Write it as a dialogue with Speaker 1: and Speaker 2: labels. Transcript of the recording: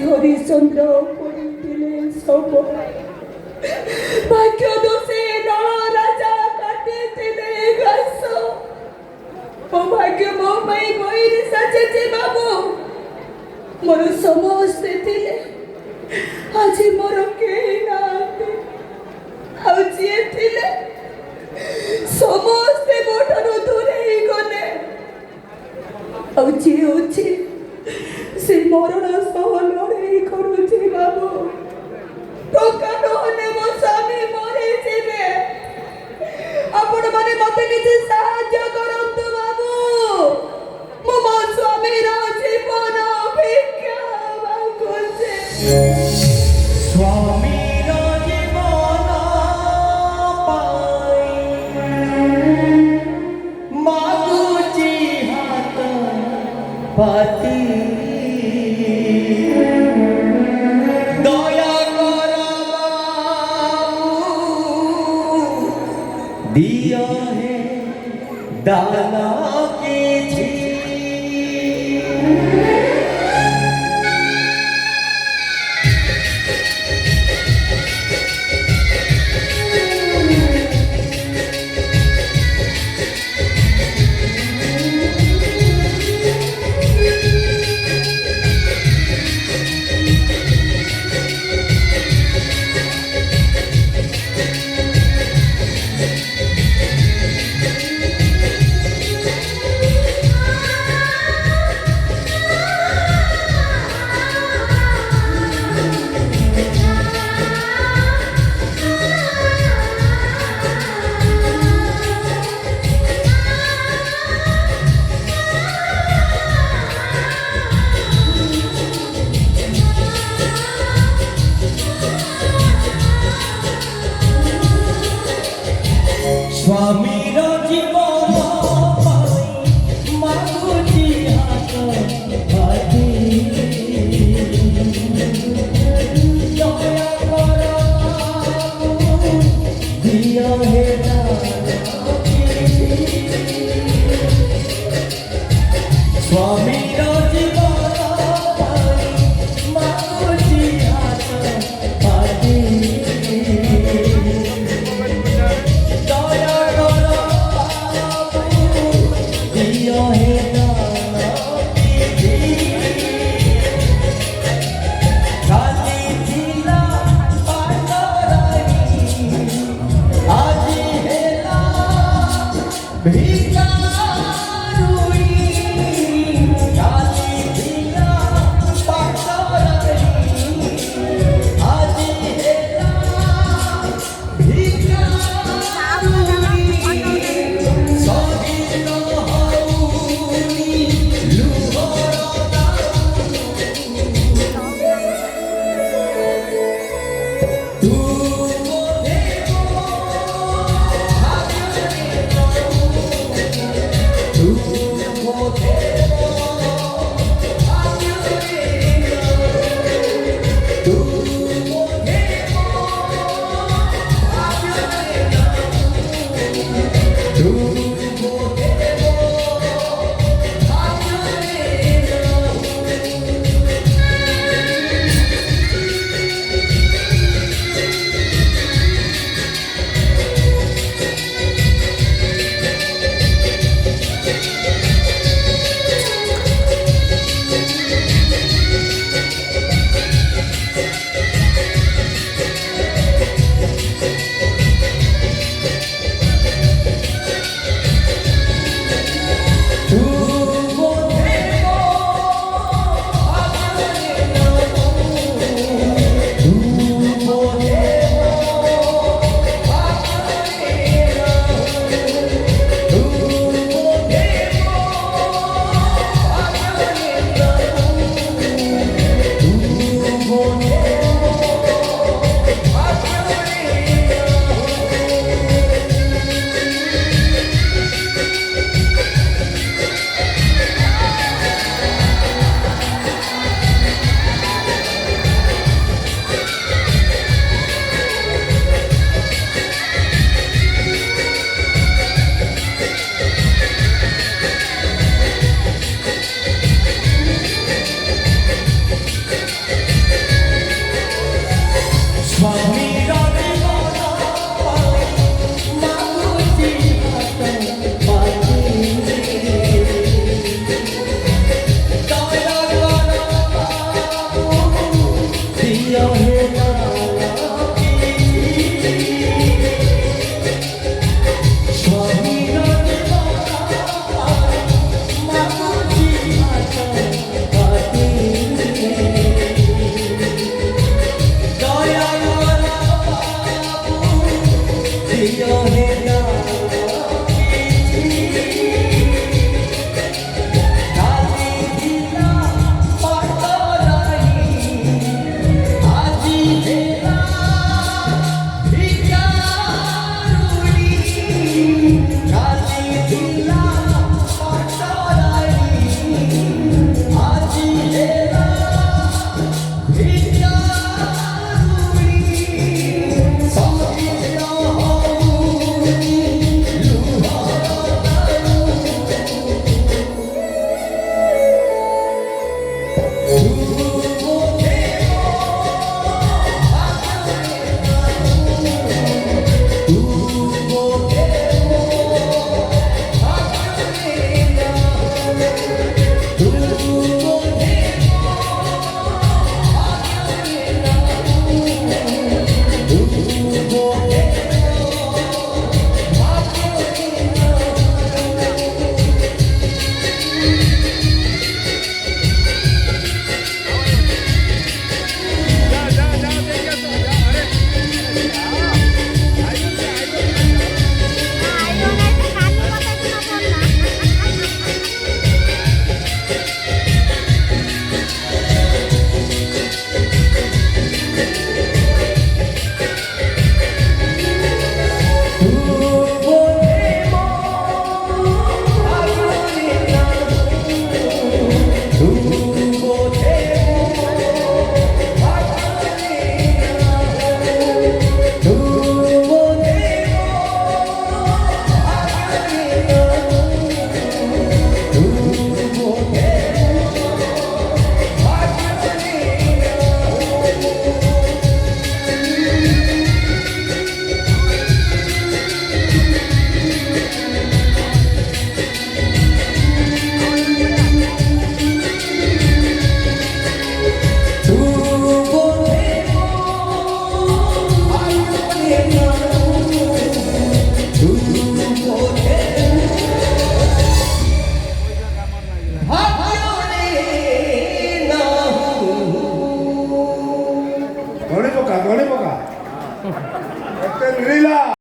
Speaker 1: হরিশ্চন্দ্র করিলেন সব ভাগ্য দোষে নর রাজা কাটিতে গাছ ও ভাগ্য মোমাই বইর সাজেছে বাবু মোর সমস্তে ଥିଲେ আজি মোর কেହି নাହାନ୍ତି ଆଉ ଯିଏ ଥିଲେ ସମସ୍ତେ ମୋ ଠାରୁ ଦୂରେଇ ଗଲେ ଆଉ ଯିଏ ଅଛି ସେ ମରଣ ସହ ଲଢ଼େଇ କରୁଛି ବାବୁ ଟଙ୍କା ନହେଲେ ମୋ ସ୍ୱାମୀ ମରିଯିବେ ଆପଣମାନେ ମତେ କିଛି ସାହାଯ୍ୟ କରନ୍ତୁ ବାବୁ ମୁଁ ମୋ ସ୍ୱାମୀର ଜୀବନ ଭିକ୍ଷା ମାଗୁଛି
Speaker 2: ସ୍ୱାମୀର ଜୀବନ ପାଇଁ ମାଗୁଛି ହାତ ପାତି ଦୟା କର ଦିଅ ହେ ଦାନ କିଛି ସ୍ୱାମୀର ଜୀବନ ପାଇଁ ମାଗୁଛି ହାତ ପାତି ଦୟା କର ଦିଅ ହେ ସ୍ୱାମୀର ଜୀବନ ପାଇଁ ମାଗୁଛି ହାତ ପାତି Be